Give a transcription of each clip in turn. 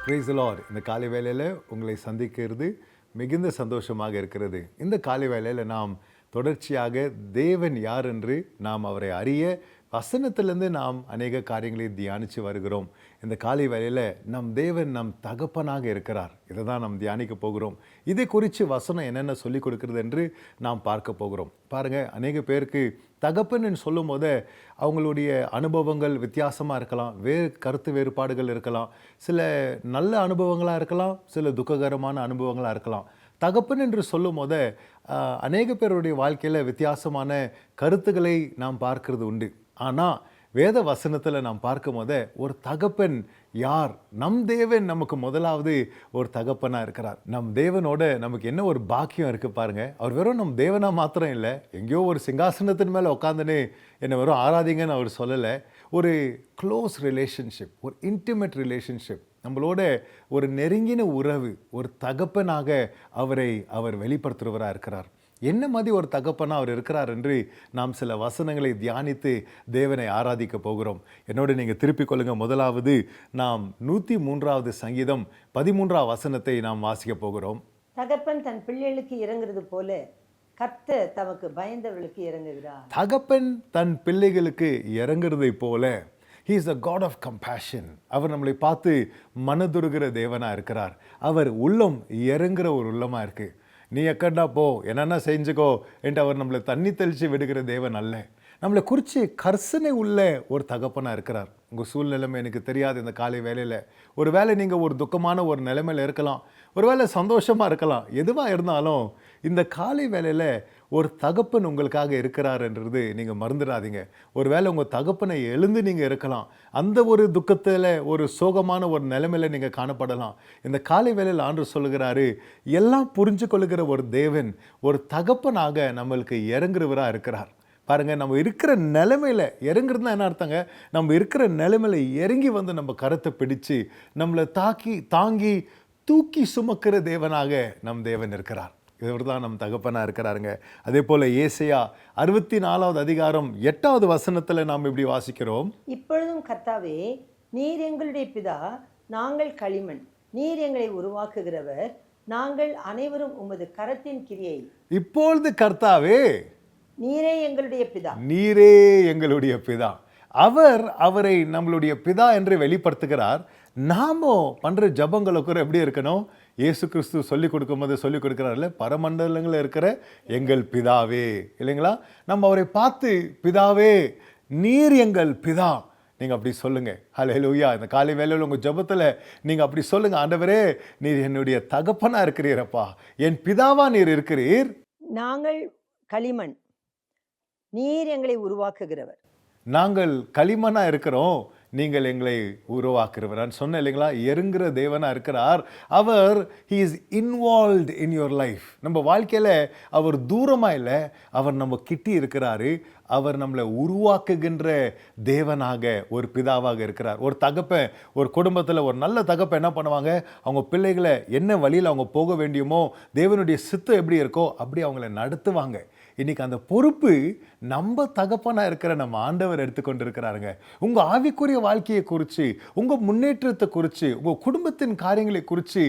Praise the Lord. இந்த காலை வேளையில் உங்களை சந்திக்கிறது மிகுந்த சந்தோஷமாக இருக்கிறது. இந்த காலை வேளையில் நாம் தொடர்ச்சியாக தேவன் யார் என்று நாம் அவரை அறிய வசனத்திலிருந்து நாம் அநேக காரியங்களை தியானித்து வருகிறோம். இந்த காலை வேளையில் நம் தேவன் நம் தகப்பனாக இருக்கிறார். இதை தான் நாம் தியானிக்க போகிறோம். இதை குறித்து வசனம் என்னென்ன சொல்லிக் கொடுக்கிறது என்று நாம் பார்க்க போகிறோம். பாருங்கள், அநேக பேருக்கு தகப்பன்னு சொல்லும் போது அவங்களுடைய அனுபவங்கள் வித்தியாசமாக இருக்கலாம், கருத்து வேறுபாடுகள் இருக்கலாம், சில நல்ல அனுபவங்களாக இருக்கலாம், சில துக்ககரமான அனுபவங்களாக இருக்கலாம். தகப்பன் என்று சொல்லும் போது அநேக பேருடைய வாழ்க்கையில் வித்தியாசமான கருத்துக்களை நாம் பார்க்கறது உண்டு. ஆனால் வேத வசனத்தில் நாம் பார்க்கும் போது ஒரு தகப்பன் யார்? நம் தேவன் நமக்கு முதலாவது ஒரு தகப்பனாக இருக்கிறார். நம் தேவனோட நமக்கு என்ன ஒரு பாக்கியம் இருக்குது பாருங்கள். அவர் வெறும் நம் தேவனாக மாத்திரம் இல்லை, எங்கேயோ ஒரு சிங்காசனத்தின் மேலே உட்காந்துன்னு என்னை வெறும் ஆராதிங்கன்னு அவர் சொல்லலை. ஒரு க்ளோஸ் ரிலேஷன்ஷிப், ஒரு இன்டிமேட் ரிலேஷன்ஷிப், நம்மளோட ஒரு நெருங்கின உறவு, ஒரு தகப்பனாக அவர் வெளிப்படுத்துகிறவராக இருக்கிறார். என்ன மாதிரி ஒரு தகப்பனாக அவர் இருக்கிறார் என்று நாம் சில வசனங்களை தியானித்து தேவனை ஆராதிக்க போகிறோம். என்னோடு நீங்கள் திருப்பிக் கொள்ளுங்க. முதலாவது நாம் 103வது சங்கீதம் 13வது வசனத்தை நாம் வாசிக்க போகிறோம். தகப்பன் தன் பிள்ளைகளுக்கு இறங்குறது போல கர்த்தர் தமக்கு பயந்தவர்களுக்கு இறங்குகிறார். தகப்பன் தன் பிள்ளைகளுக்கு இறங்குறதை போல He is a God of compassion. அவர் நம்மளை பார்த்து மனதுருகிற தேவனாக இருக்கிறார். அவர் உள்ளம் இறங்குற ஒரு உள்ளமாக இருக்குது. நீ எக்கண்டா போ, என்னென்ன செஞ்சுக்கோ என்று அவர் நம்மளை தண்ணி தெளித்து விடுகிற தேவன் அல்ல. நம்மளை குறித்து கர்சனை உள்ள ஒரு தகப்பனாக இருக்கிறார். உங்கள் சூழ்நிலைமை எனக்கு தெரியாது. இந்த காலை வேலையில் ஒரு வேளை நீங்கள் ஒரு துக்கமான ஒரு நிலைமையில் இருக்கலாம், ஒரு வேளை சந்தோஷமாக இருக்கலாம். எதுவாக இருந்தாலும் இந்த காலை வேலையில் ஒரு தகப்பன் உங்களுக்காக இருக்கிறார் என்றது நீங்கள் மறந்துடாதீங்க. ஒரு வேளை உங்கள் தகப்பனை எழுந்து நீங்கள் இருக்கலாம், அந்த ஒரு துக்கத்தில் ஒரு சோகமான ஒரு நிலைமையில் நீங்கள் காணப்படலாம். இந்த காலை வேலையில் ஆண்டவர் சொல்லுகிறாரு, எல்லாம் புரிஞ்சு கொள்ளுகிற ஒரு தேவன் ஒரு தகப்பனாக நம்மளுக்கு இறங்குறவராக இருக்கிறார். பாருங்கள், நம்ம இருக்கிற நிலைமையில் இறங்குறதுனா என்ன அர்த்தங்க? நம்ம இருக்கிற நிலைமையில் இறங்கி வந்து நம்ம கரத்தை பிடிச்சு நம்மளை தாங்கி தூக்கி சுமக்கிற தேவனாக நம் தேவன் இருக்கிறார். இவர் தான் நம் தகப்பனாக இருக்கிறாருங்க. அதே போல் ஏசாயா 64வது அதிகாரம் 8வது வசனத்தில் நாம் இப்படி வாசிக்கிறோம். இப்பொழுதும் கர்த்தாவே, நீர் எங்களுடைய பிதா, நாங்கள் களிமண், நீர் எங்களை உருவாக்குகிறவர், நாங்கள் அனைவரும் உமது கரத்தின் கிரியை. இப்பொழுது கர்த்தாவே, நீரே எங்களுடைய பிதா, நீரே எங்களுடைய பிதா. அவரை நம்மளுடைய பிதா என்று வெளிப்படுத்துகிறார். நாமோ பண்ற ஜபங்களுக்கு எப்படி இருக்கணும்? இயேசு கிறிஸ்து சொல்லிக் கொடுக்கும்போது சொல்லிக் கொடுக்கிறார்ல, பரமண்டலங்களில் இருக்கிற எங்கள் பிதாவே, இல்லைங்களா? நம்ம அவரை பார்த்து பிதாவே, நீர் எங்கள் பிதா, நீங்கள் அப்படி சொல்லுங்க. ஹல்லேலூயா. இந்த காலை வேளையில் உங்கள் ஜபத்தில் நீங்கள் அப்படி சொல்லுங்க, ஆண்டவரே நீர் என்னுடைய தகப்பனாக இருக்கிறீரப்பா, என் பிதாவா நீர் இருக்கிறீர். நாங்கள் களிமண், நீர் எங்களை உருவாக்குகிறவர். நாங்கள் களிமண்ணாக இருக்கிறோம், நீங்கள் எங்களை உருவாக்குறவர் சொன்ன இல்லைங்களா? இறங்குற தேவனாக இருக்கிறார். அவர் he is involved in your life. நம்ம வாழ்க்கையில் அவர் தூரமாக இல்லை, அவர் நம்ம கிட்டி இருக்கிறாரு. அவர் நம்மளை உருவாக்குகின்ற தேவனாக ஒரு பிதாவாக இருக்கிறார். ஒரு தகப்பன், ஒரு குடும்பத்தில் ஒரு நல்ல தகப்பன் என்ன பண்ணுவாங்க? அவங்க பிள்ளைகளை என்ன வழியில் அவங்க போக வேண்டியுமோ, தேவனுடைய சித்தம் எப்படி இருக்கோ அப்படி அவங்கள நடத்துவாங்க. இன்னைக்கு அந்த பொறுப்பு நம்ம தகப்பனாக இருக்கிற நம்ம ஆண்டவர் எடுத்துக்கொண்டு இருக்கிறாருங்க. உங்கள் ஆவிக்குரிய வாழ்க்கையை குறித்து, உங்கள் முன்னேற்றத்தை குறித்து, உங்கள் குடும்பத்தின் காரியங்களை குறித்து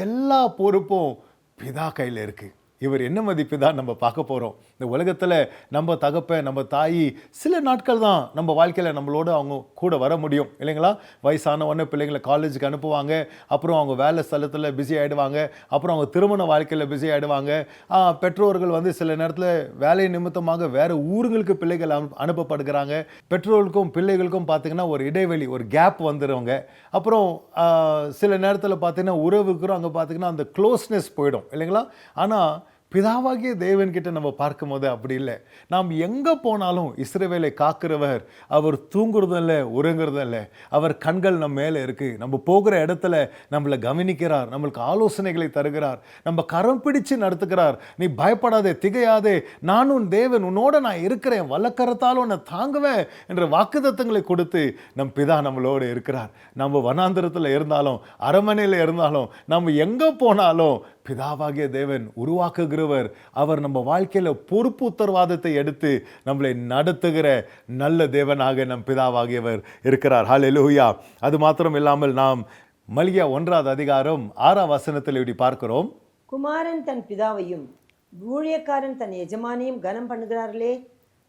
எல்லா பொறுப்பும் பிதா கையில் இருக்குது. இவர் என்ன மதிப்பு தான் நம்ம பார்க்க போகிறோம். இந்த உலகத்தில் நம்ம தகப்பன், நம்ம தாய் சில நாட்கள் தான் நம்ம வாழ்க்கையில் நம்மளோட அவங்க கூட வர முடியும், இல்லைங்களா? வயசான உடனே பிள்ளைங்களை காலேஜுக்கு அனுப்புவாங்க, அப்புறம் அவங்க வேலை ஸ்தலத்தில் பிஸி ஆகிடுவாங்க, அப்புறம் அவங்க திருமண வாழ்க்கையில் பிஸி ஆகிடுவாங்க. பெற்றோர்கள் வந்து சில நேரத்தில் வேலை நிமித்தமாக வேறு ஊருங்களுக்கு பிள்ளைகள் அனுப்பப்படுகிறாங்க. பெற்றோர்களுக்கும் பிள்ளைகளுக்கும் பார்த்திங்கன்னா ஒரு இடைவெளி, ஒரு கேப் வந்துடுவாங்க. அப்புறம் சில நேரத்தில் பார்த்திங்கன்னா உறவுக்கும் அங்கே பார்த்திங்கன்னா அந்த க்ளோஸ்னஸ் போயிடும், இல்லைங்களா? ஆனால் பிதாவாகிய தேவன்கிட்ட நம்ம பார்க்கும்போது அப்படி இல்லை. நாம் எங்கே போனாலும் இஸ்ரவேலை காக்கிறவர் அவர் தூங்குறதில்ல, உறங்குறதில்ல. அவர் கண்கள் நம்ம மேலே இருக்குது. நம்ம போகிற இடத்துல நம்மளை கவனிக்கிறார், நம்மளுக்கு ஆலோசனைகளை தருகிறார், நம்ம கரம் பிடிச்சு நடத்துகிறார். நீ பயப்படாதே, திகையாதே, நானும் தேவன், உன்னோட நான் இருக்கிறேன், வல்லக்கரத்தாலும் உன்னை தாங்குவேன் என்ற வாக்குத்தத்தங்களை கொடுத்து நம் பிதா நம்மளோடு இருக்கிறார். நம்ம வனாந்திரத்தில் இருந்தாலும், அரண்மனையில் இருந்தாலும், நம்ம எங்கே போனாலும் பிதாவாகிய தேவன் உருவாக்குகிறவர். அவர் நம்ம வாழ்க்கையில் பொறுப்பு உத்தரவாதத்தை எடுத்து நம்மளை நடத்துகிற நல்ல தேவனாக நம் பிதாவாகியவர் இருக்கிறார். ஹல்லேலூயா. அது மாத்திரம் இல்லாமல் நாம் மல்கியா 1வது அதிகாரம் 6ஆம் வசனத்தில் இப்படி பார்க்கிறோம். குமாரன் தன் பிதாவையும் ஊழியக்காரன் தன் எஜமானையும் கனம் பண்ணுகிறார்களே,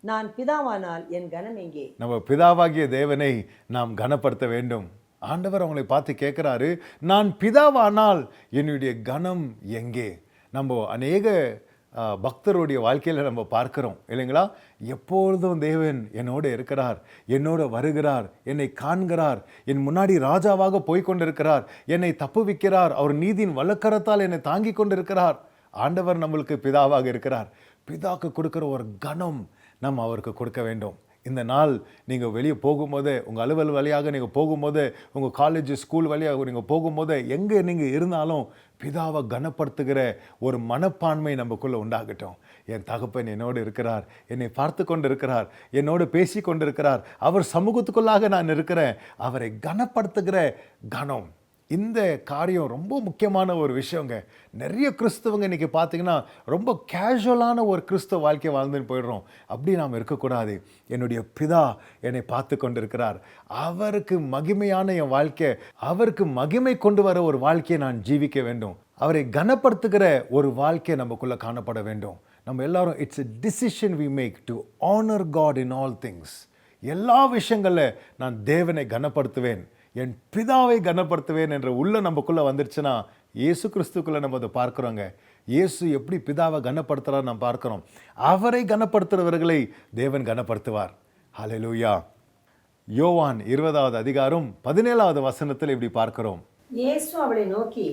நான் பிதாவானால் என் கனம் எங்கே? நம்ம பிதாவாகிய தேவனை நாம் கனப்படுத்த வேண்டும். ஆண்டவர் அவங்களை பார்த்து கேட்குறாரு, நான் பிதாவானால் என்னுடைய கனம் எங்கே? நம்ம அநேக பக்தருடைய வாழ்க்கையில் நம்ம பார்க்கிறோம் இல்லைங்களா? எப்பொழுதும் தேவன் என்னோடு இருக்கிறார், என்னோட வருகிறார், என்னை காண்கிறார், என் முன்னாடி ராஜாவாக போய்கொண்டிருக்கிறார், என்னை தப்புவிக்கிறார், அவர் நீதியின் வலக்கரத்தால் என்னை தாங்கி கொண்டிருக்கிறார். ஆண்டவர் நம்மளுக்கு பிதாவாக இருக்கிறார். பிதாக்கு கொடுக்கிற ஒரு கனம் நம்ம அவருக்கு கொடுக்க வேண்டும். இந்த நாள் நீங்கள் வெளியே போகும்போது, உங்கள் அலுவல் வழியாக நீங்கள் போகும்போது, உங்கள் காலேஜ் ஸ்கூல் வழியாக நீங்கள் போகும்போது, எங்கே நீங்கள் இருந்தாலும் பிதாவை கனப்படுத்துகிற ஒரு மனப்பான்மை நமக்குள்ளே உண்டாகட்டும். என் தகப்பன் என்னோடு இருக்கிறார், என்னை பார்த்து கொண்டு இருக்கிறார், என்னோடு பேசி கொண்டிருக்கிறார், அவர் சமூகத்துக்குள்ளாக நான் இருக்கிறேன். அவரை கனப்படுத்துகிற கனம், இந்த காரியம் ரொம்ப முக்கியமான ஒரு விஷயங்க. நிறைய கிறிஸ்தவங்க இன்றைக்கி பார்த்தீங்கன்னா ரொம்ப கேஷுவலான ஒரு கிறிஸ்தவ வாழ்க்கையை வாழ்ந்துன்னு போயிடுறோம். அப்படி நாம் இருக்கக்கூடாது. என்னுடைய பிதா என்னை பார்த்து கொண்டிருக்கிறார், அவருக்கு மகிமையான என் வாழ்க்கை, அவருக்கு மகிமை கொண்டு வர ஒரு வாழ்க்கையை நான் ஜீவிக்க வேண்டும். அவரை கனப்படுத்துகிற ஒரு வாழ்க்கை நமக்குள்ளே காணப்பட வேண்டும். நம்ம எல்லாரும் it's a decision we make to honour God in all things. எல்லா விஷயங்களில் நான் தேவனை கனப்படுத்துவேன், என் பிதாவை கனப்படுத்துவேன் என்ற உள்ள நமக்குள்ளே வந்துருச்சுன்னா, இயேசு கிறிஸ்துக்குள்ளே நம்ம அதை பார்க்குறோங்க. இயேசு எப்படி பிதாவை கனப்படுத்துகிறார் நாம் பார்க்குறோம். அவரை கனப்படுத்துகிறவர்களை தேவன் கனப்படுத்துவார். ஹல்லேலூயா. யோவான் 20வது அதிகாரம் 17வது வசனத்தில் இப்படி பார்க்கிறோம். இயேசு அவளை நோக்கி,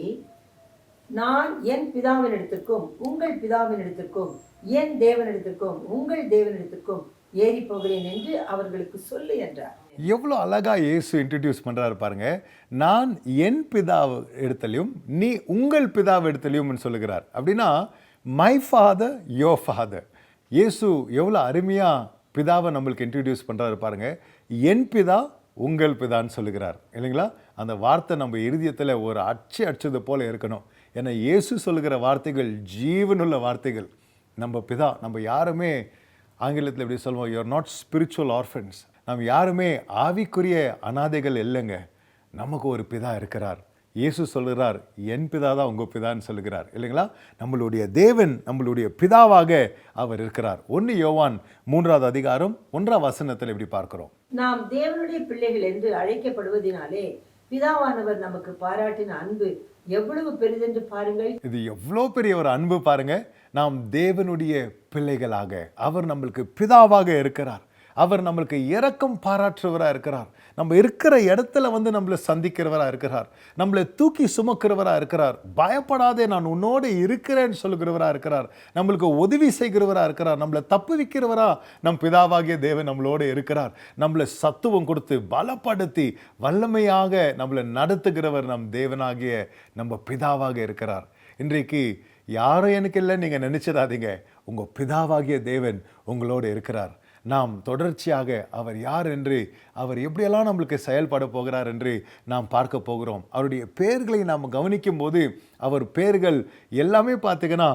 நான் என் பிதாவினிடத்திற்கும் உங்கள் பிதாவினிடத்திற்கும் என் தேவனிடத்திற்கும் உங்கள் தேவனிடத்திற்கும் ஏறி போகிறேன் என்று அவர்களுக்கு சொல்லு என்றார். எவ்வளோ அழகாக இயேசு இன்ட்ரடியூஸ் பண்ணுறாரு பாருங்க. நான் என் பிதாவு இடத்துலையும் நீ உங்கள் பிதாவு இடத்துலையும் சொல்லுகிறார். அப்படின்னா மை ஃபாதர் யோர் ஃபாதர். இயேசு எவ்வளோ அருமையாக பிதாவை நம்மளுக்கு இன்ட்ரடியூஸ் பண்ணுறாரு பாருங்க. என் பிதா உங்கள் பிதான்னு சொல்லுகிறார் இல்லைங்களா? அந்த வார்த்தை நம்ம இருதயத்தில் ஒரு அடிச்சது போல இருக்கணும். ஏன்னா இயேசு சொல்லுகிற வார்த்தைகள் ஜீவனுள்ள வார்த்தைகள். நம்ம பிதா, நம்ம யாருமே ஆங்கிலத்தில் எப்படி சொல்லுவோம், யூஆர் நாட் ஸ்பிரிச்சுவல் ஆர்ஃபன்ஸ். நம்ம யாருமே ஆவிக்குரிய அனாதைகள் இல்லைங்க. நமக்கு ஒரு பிதா இருக்கிறார். இயேசு சொல்லுகிறார், என் பிதா தான் உங்கள் பிதான்னு சொல்லுகிறார் இல்லைங்களா? நம்மளுடைய தேவன் நம்மளுடைய பிதாவாக அவர் இருக்கிறார். 1 யோவான் 3வது அதிகாரம் 1ஆம் வசனத்தில் எப்படி பார்க்கிறோம். நாம் தேவனுடைய பிள்ளைகள் என்று அழைக்கப்படுவதினாலே பிதாவானவர் நமக்கு பாராட்டின அன்பு எவ்வளவு பெரிதென்று பாருங்கள். இது எவ்வளோ பெரிய ஒரு அன்பு பாருங்க. நாம் தேவனுடைய பிள்ளைகளாக, அவர் நம்மளுக்கு பிதாவாக இருக்கிறார். அவர் நம்மளுக்கு இரக்கம் பாராட்டுறவராக இருக்கிறார். நம்ம இருக்கிற இடத்துல வந்து நம்மளை சந்திக்கிறவராக இருக்கிறார். நம்மளை தூக்கி சுமக்கிறவராக இருக்கிறார். பயப்படாதே, நான் உன்னோடு இருக்கிறேன்னு சொல்லுகிறவராக இருக்கிறார். நம்மளுக்கு உதவி செய்கிறவராக இருக்கிறார். நம்மளை தப்பு வைக்கிறவரா நம் பிதாவாகிய தேவன் நம்மளோடு இருக்கிறார். நம்மளை சத்துவம் கொடுத்து பலப்படுத்தி வல்லமையாக நம்மளை நடத்துகிறவர் நம் தேவனாகிய நம்ம பிதாவாக இருக்கிறார். இன்றைக்கு யாரும் எனக்கு இல்லை நீங்கள் நினைச்சிடாதீங்க. உங்கள் பிதாவாகிய தேவன் உங்களோடு இருக்கிறார். நாம் தொடர்ச்சியாக அவர் யார் என்று, அவர் எப்படியெல்லாம் நம்மளுக்கு செயல்பட போகிறார் என்று நாம் பார்க்க போகிறோம். அவருடைய பெயர்களை நாம் கவனிக்கும் போது அவர் பெயர்கள் எல்லாமே பார்த்தீங்கன்னா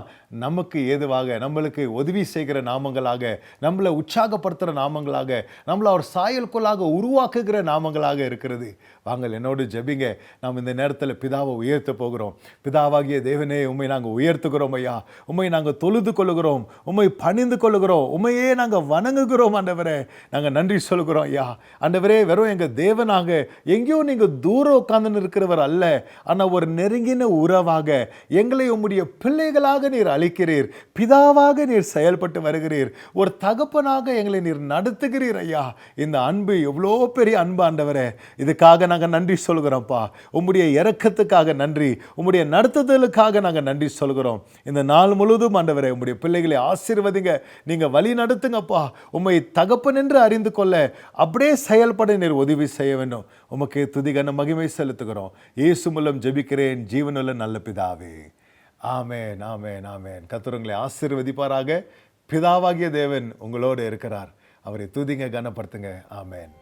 நமக்கு ஏதுவாக, நம்மளுக்கு உதவி செய்கிற நாமங்களாக, நம்மளை உற்சாகப்படுத்துகிற நாமங்களாக, நம்மளை அவர் சாயலுக்குள்ளாக உருவாக்குகிற நாமங்களாக இருக்கிறது. வாங்கள் என்னோடு ஜெபிங்க. நாம் இந்த நேரத்தில் பிதாவை உயர்த்த போகிறோம். பிதாவாகிய தேவனே, உம்மை நாங்கள் உயர்த்துகிறோம் ஐயா. உம்மை நாங்கள் தொழுது கொள்ளுகிறோம், உம்மை பணிந்து கொள்ளுகிறோம், உம்மையே நாங்கள் வணங்குகிறோம் ஆண்டவரே. நாங்கள் நன்றி சொல்லுகிறோம் ஐயா. ஆண்டவரே, வெறும் எங்கள் தேவனாக எங்கேயோ நீங்கள் தூரம் உட்கார்ந்து இருக்கிறவர் அல்ல, ஆனால் ஒரு நெருங்கின உறவாக எங்களை உம்முடைய பிள்ளைகளாக நீர் அளிக்கிறீர். பிதாவாக நீர் செயல்பட்டு வருகிறீர். ஒரு தகப்பனாக எங்களை நீர் நடத்துகிறீர் ஐயா. இந்த அன்பு எவ்வளோ பெரிய அன்பு ஆண்டவரே. இதுக்காக நாங்கள் நன்றி சொல்கிறோம்ப்பா. உம்முடைய இரக்கத்துக்காக நன்றி, உம்முடைய நடத்துதலுக்காக நாங்கள் நன்றி சொல்கிறோம். இந்த நாள் முழுவதும் ஆண்டவரே உம்முடைய பிள்ளைகளை ஆசீர்வதிங்க, நீங்கள் வழி நடத்துங்கப்பா. உம்மை தகப்பன் என்று அறிந்து கொள்ள அப்படியே செயல்பட நீர் உதவி செய்ய வேண்டும். உமக்கு துதிகன மகிமை செலுத்துகிறோம். இயேசு மூலம் ஜெபிக்கிறேன் ஜீவனுள்ள நல்ல பிதாவே. ஆமென், ஆமென், ஆமென். கர்த்தர் உங்களை ஆசீர்வதிப்பாராக. பிதாவாகிய தேவன் உங்களோடு இருக்கிறார். அவரை துதிங்க, கனப்படுத்துங்க. ஆமென்.